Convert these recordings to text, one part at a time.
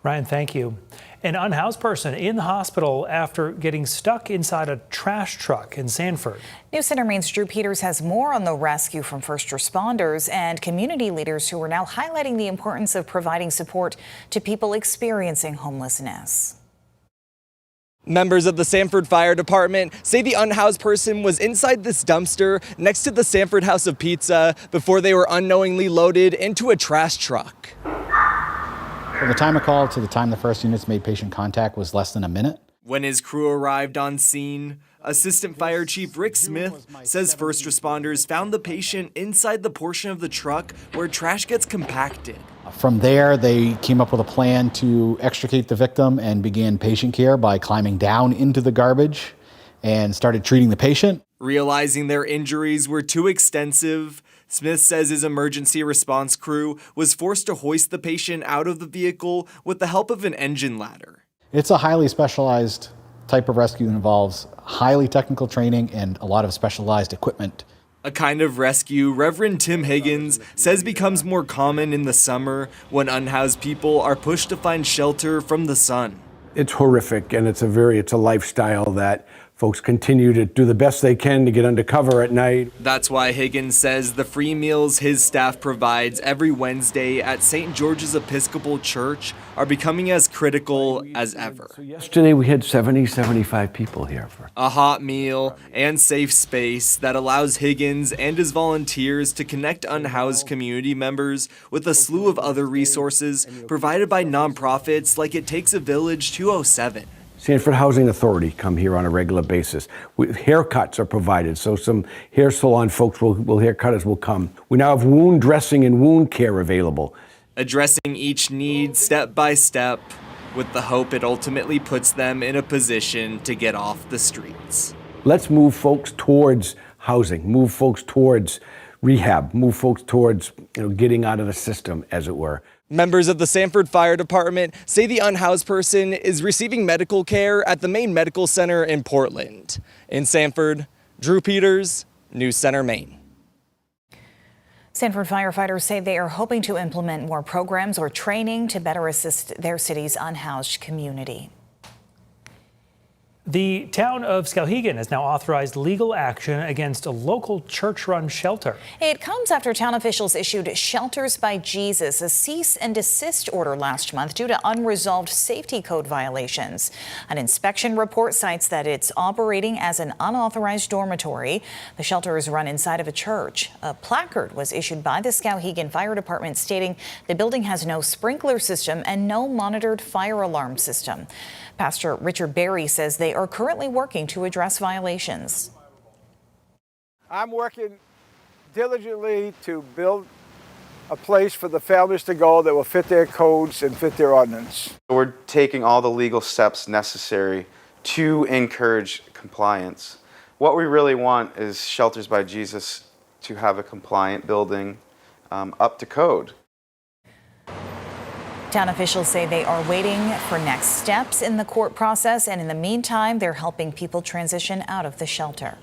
Ryan, thank you. An unhoused person in the hospital after getting stuck inside a trash truck in Sanford. News Center Maine's Drew Peters has more on the rescue from first responders and community leaders who are now highlighting the importance of providing support to people experiencing homelessness. Members of the Sanford Fire Department say the unhoused person was inside this dumpster next to the Sanford House of Pizza before they were unknowingly loaded into a trash truck. From the time of call to the time the first units made patient contact was less than a minute. When his crew arrived on scene, Assistant Fire Chief Rick Smith says first responders found the patient inside the portion of the truck where trash gets compacted. From there, they came up with a plan to extricate the victim and began patient care by climbing down into the garbage and started treating the patient. Realizing their injuries were too extensive, Smith says his emergency response crew was forced to hoist the patient out of the vehicle with the help of an engine ladder. It's a highly specialized type of rescue that involves highly technical training and a lot of specialized equipment. A kind of rescue Reverend Tim Higgins says becomes more common in the summer when unhoused people are pushed to find shelter from the sun. It's horrific, and it's a lifestyle that folks continue to do the best they can to get under cover at night. That's why Higgins says the free meals his staff provides every Wednesday at St. George's Episcopal Church are becoming as critical as ever. So yesterday we had 75 people here. A hot meal and safe space that allows Higgins and his volunteers to connect unhoused community members with a slew of other resources provided by nonprofits like It Takes a Village 207. Sanford Housing Authority come here on a regular basis. Haircuts are provided, so some hair salon folks haircutters will come. We now have wound dressing and wound care available. Addressing each need step by step with the hope it ultimately puts them in a position to get off the streets. Let's move folks towards housing, move folks towards rehab, move folks towards getting out of the system, as it were. Members of the Sanford Fire Department say the unhoused person is receiving medical care at the Maine Medical Center in Portland. In Sanford, Drew Peters, News Center, Maine. Sanford firefighters say they are hoping to implement more programs or training to better assist their city's unhoused community. The town of Skowhegan has now authorized legal action against a local church-run shelter. It comes after town officials issued Shelters by Jesus a cease and desist order last month due to unresolved safety code violations. An inspection report cites that it's operating as an unauthorized dormitory. The shelter is run inside of a church. A placard was issued by the Skowhegan Fire Department stating the building has no sprinkler system and no monitored fire alarm system. Pastor Richard Berry says they are currently working to address violations. I'm working diligently to build a place for the families to go that will fit their codes and fit their ordinance. We're taking all the legal steps necessary to encourage compliance. What we really want is Shelters by Jesus to have a compliant building up to code. Town officials say they are waiting for next steps in the court process, and in the meantime, they're helping people transition out of the shelter.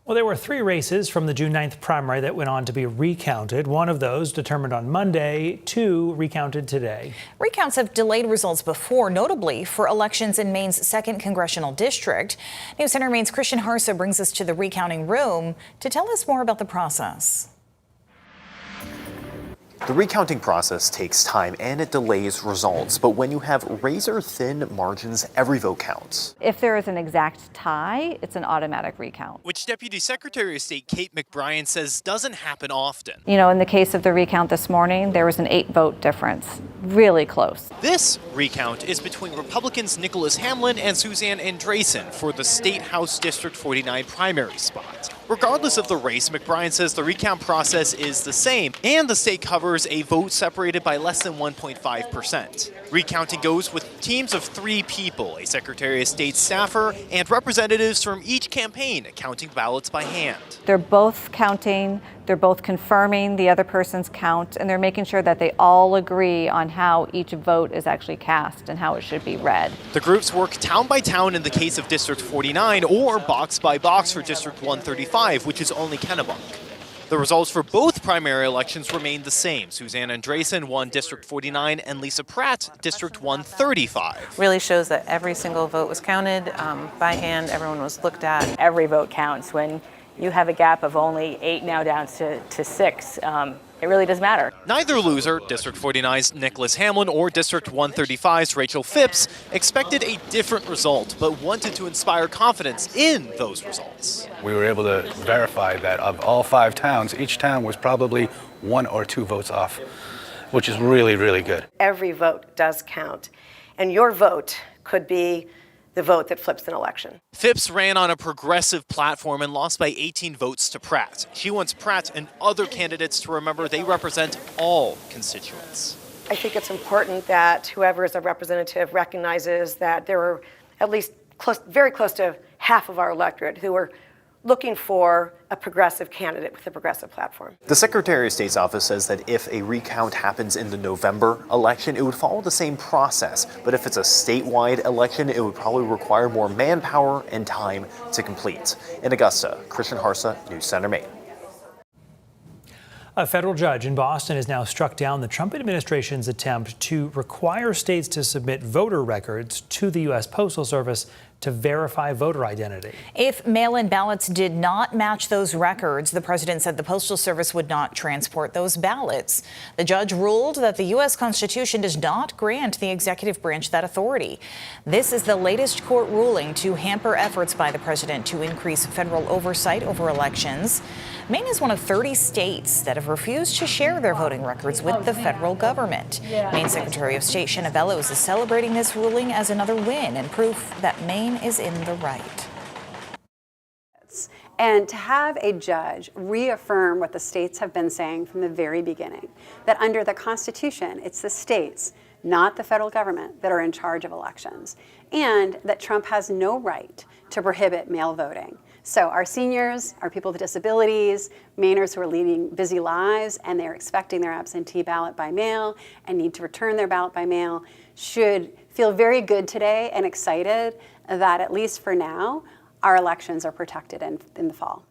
Well, there were 3 races from the June 9th primary that went on to be recounted. One of those determined on Monday, 2 recounted today. Recounts have delayed results before, notably for elections in Maine's 2nd congressional district. News Center Maine's Christian Harsa brings us to the recounting room to tell us more about the process. The recounting process takes time and it delays results, but when you have razor-thin margins, every vote counts. If there is an exact tie, it's an automatic recount. Which Deputy Secretary of State Kate McBrien says doesn't happen often. You know, in the case of the recount this morning, there was an 8-vote difference. Really close. This recount is between Republicans Nicholas Hamlin and Suzanne Andresen for the State House District 49 primary spot. Regardless of the race, McBrien says the recount process is the same, and the state covers a vote separated by less than 1.5%. Recounting goes with teams of 3 people, a Secretary of State staffer, and representatives from each campaign counting ballots by hand. They're both counting. They're both confirming the other person's count, and they're making sure that they all agree on how each vote is actually cast and how it should be read. The groups work town by town in the case of District 49 or box by box for District 135, which is only Kennebunk. The results for both primary elections remained the same. Suzanne Andresen won District 49 and Lisa Pratt, District 135. Really shows that every single vote was counted by hand. Everyone was looked at. Every vote counts. When you have a gap of only 8 now down to 6, it really does matter. Neither loser, District 49's Nicholas Hamlin or District 135's Rachel Phipps, expected a different result, but wanted to inspire confidence in those results. We were able to verify that of all 5 towns, each town was probably 1 or 2 votes off, which is really, really good. Every vote does count, and your vote could be the vote that flips an election. Phipps ran on a progressive platform and lost by 18 votes to Pratt. She wants Pratt and other candidates to remember they represent all constituents. I think it's important that whoever is a representative recognizes that there are at least very close to half of our electorate who are looking for a progressive candidate with a progressive platform. The Secretary of State's office says that if a recount happens in the November election, it would follow the same process. But if it's a statewide election, it would probably require more manpower and time to complete. In Augusta, Christian Harsa, News Center, Maine. A federal judge in Boston has now struck down the Trump administration's attempt to require states to submit voter records to the U.S. Postal Service to verify voter identity. If mail-in ballots did not match those records, the president said the Postal Service would not transport those ballots. The judge ruled that the U.S. Constitution does not grant the executive branch that authority. This is the latest court ruling to hamper efforts by the president to increase federal oversight over elections. Maine is one of 30 states that have refused to share their voting records with the federal government. Maine Secretary of State Shenna Bellows is celebrating this ruling as another win and proof that Maine is in the right. And to have a judge reaffirm what the states have been saying from the very beginning, that under the Constitution, it's the states, not the federal government, that are in charge of elections, and that Trump has no right to prohibit mail voting. So our seniors, our people with disabilities, Mainers who are leading busy lives and they're expecting their absentee ballot by mail and need to return their ballot by mail should feel very good today and excited that at least for now, our elections are protected in the fall.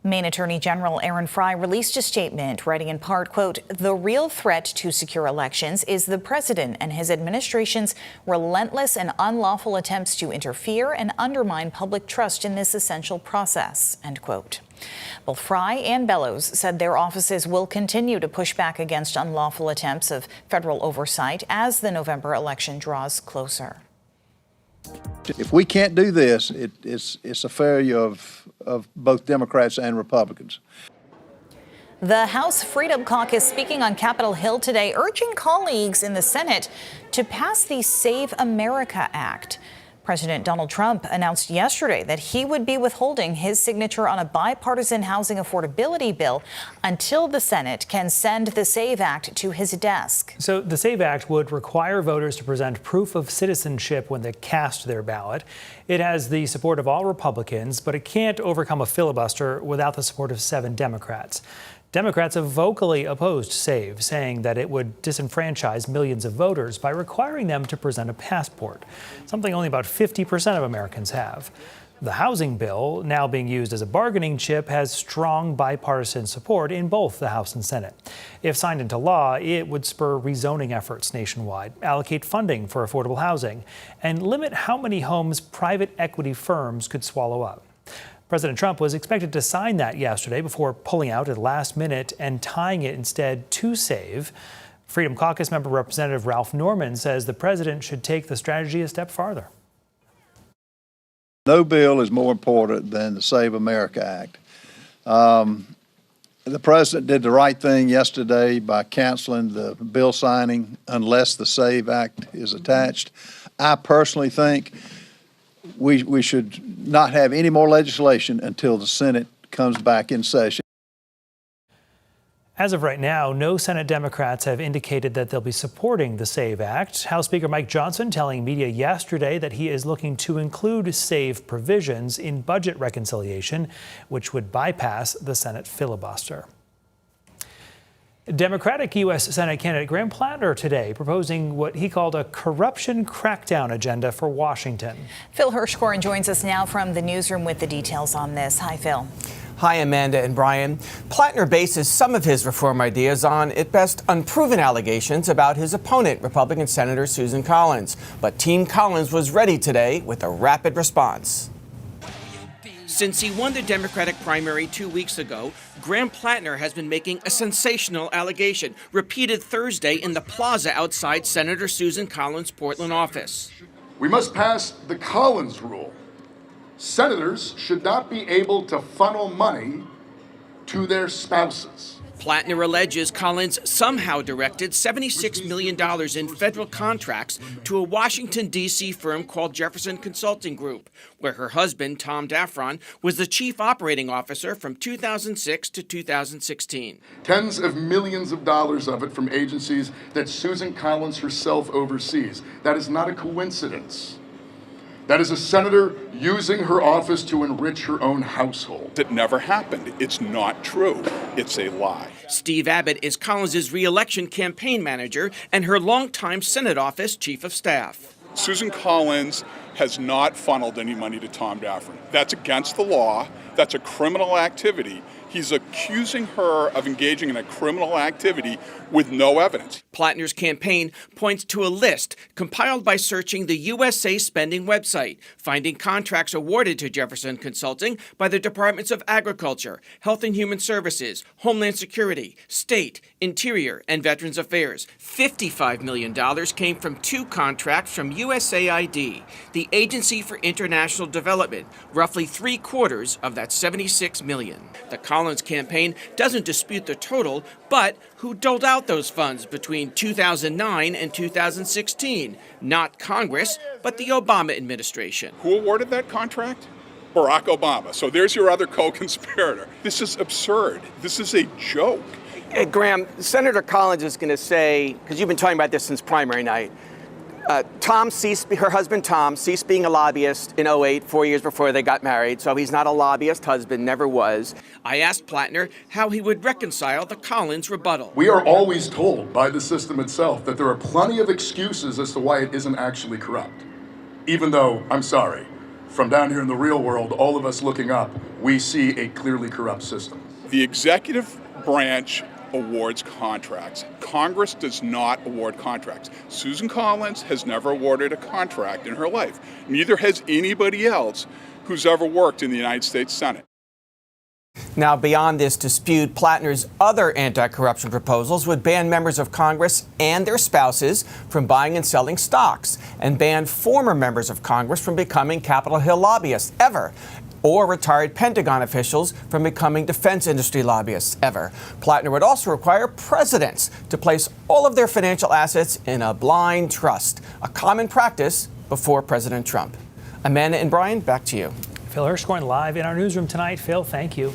Maine Attorney General Aaron Fry released a statement writing in part, quote, "The real threat to secure elections is the president and his administration's relentless and unlawful attempts to interfere and undermine public trust in this essential process," end quote. Both Fry and Bellows said their offices will continue to push back against unlawful attempts of federal oversight as the November election draws closer. If we can't do this, it's a failure of both Democrats and Republicans. The House Freedom Caucus speaking on Capitol Hill today, urging colleagues in the Senate to pass the Save America Act. President Donald Trump announced yesterday that he would be withholding his signature on a bipartisan housing affordability bill until the Senate can send the SAVE Act to his desk. So the SAVE Act would require voters to present proof of citizenship when they cast their ballot. It has the support of all Republicans, but it can't overcome a filibuster without the support of 7 Democrats. Democrats have vocally opposed SAVE, saying that it would disenfranchise millions of voters by requiring them to present a passport, something only about 50% of Americans have. The housing bill, now being used as a bargaining chip, has strong bipartisan support in both the House and Senate. If signed into law, it would spur rezoning efforts nationwide, allocate funding for affordable housing, and limit how many homes private equity firms could swallow up. President Trump was expected to sign that yesterday before pulling out at the last minute and tying it instead to SAVE. Freedom Caucus member Representative Ralph Norman says the president should take the strategy a step farther. No bill is more important than the Save America Act. The president did the right thing yesterday by canceling the bill signing unless the SAVE Act is attached. I personally think we should not have any more legislation until the Senate comes back in session. As of right now, no Senate Democrats have indicated that they'll be supporting the SAVE Act. House Speaker Mike Johnson telling media yesterday that he is looking to include SAVE provisions in budget reconciliation, which would bypass the Senate filibuster. Democratic U.S. Senate candidate Graham Platner today proposing what he called a corruption crackdown agenda for Washington. Phil Hirschkorn joins us now from the newsroom with the details on this. Hi, Phil. Hi, Amanda and Brian. Platner bases some of his reform ideas on, at best, unproven allegations about his opponent, Republican Senator Susan Collins. But Team Collins was ready today with a rapid response. Since he won the Democratic primary 2 weeks ago, Graham Platner has been making a sensational allegation, repeated Thursday in the plaza outside Senator Susan Collins' Portland office. We must pass the Collins rule. Senators should not be able to funnel money to their spouses. Platner alleges Collins somehow directed $76 million in federal contracts to a Washington, D.C. firm called Jefferson Consulting Group, where her husband, Tom Daffron, was the chief operating officer from 2006 to 2016. Tens of millions of dollars of it from agencies that Susan Collins herself oversees. That is not a coincidence. That is a senator using her office to enrich her own household. It never happened. It's not true. It's a lie. Steve Abbott is Collins' re-election campaign manager and her longtime Senate office chief of staff. Susan Collins has not funneled any money to Tom Daffron. That's against the law. That's a criminal activity. He's accusing her of engaging in a criminal activity with no evidence. Platner's campaign points to a list compiled by searching the USA Spending website, finding contracts awarded to Jefferson Consulting by the Departments of Agriculture, Health and Human Services, Homeland Security, State, Interior, and Veterans Affairs. $55 million came from 2 contracts from USAID, the Agency for International Development, roughly 3/4 of that $76 million. The Collins campaign doesn't dispute the total, but who doled out those funds between 2009 and 2016? Not Congress, but the Obama administration. Who awarded that contract? Barack Obama. So there's your other co-conspirator. This is absurd. This is a joke. Hey, Graham, Senator Collins is going to say, because you've been talking about this since primary night, her husband Tom ceased being a lobbyist in 2008, 4 years before they got married, so he's not a lobbyist husband, never was. I asked Platner how he would reconcile the Collins rebuttal. We are always told by the system itself that there are plenty of excuses as to why it isn't actually corrupt. Even though, I'm sorry, from down here in the real world, all of us looking up, we see a clearly corrupt system. The executive branch awards contracts. Congress does not award contracts. Susan Collins has never awarded a contract in her life. Neither has anybody else who's ever worked in the United States Senate. Now, beyond this dispute, Platner's other anti-corruption proposals would ban members of Congress and their spouses from buying and selling stocks, and ban former members of Congress from becoming Capitol Hill lobbyists ever, or retired Pentagon officials from becoming defense industry lobbyists ever. Platner would also require presidents to place all of their financial assets in a blind trust, a common practice before President Trump. Amanda and Brian, back to you. Phil Hirschkorn live in our newsroom tonight. Phil, thank you.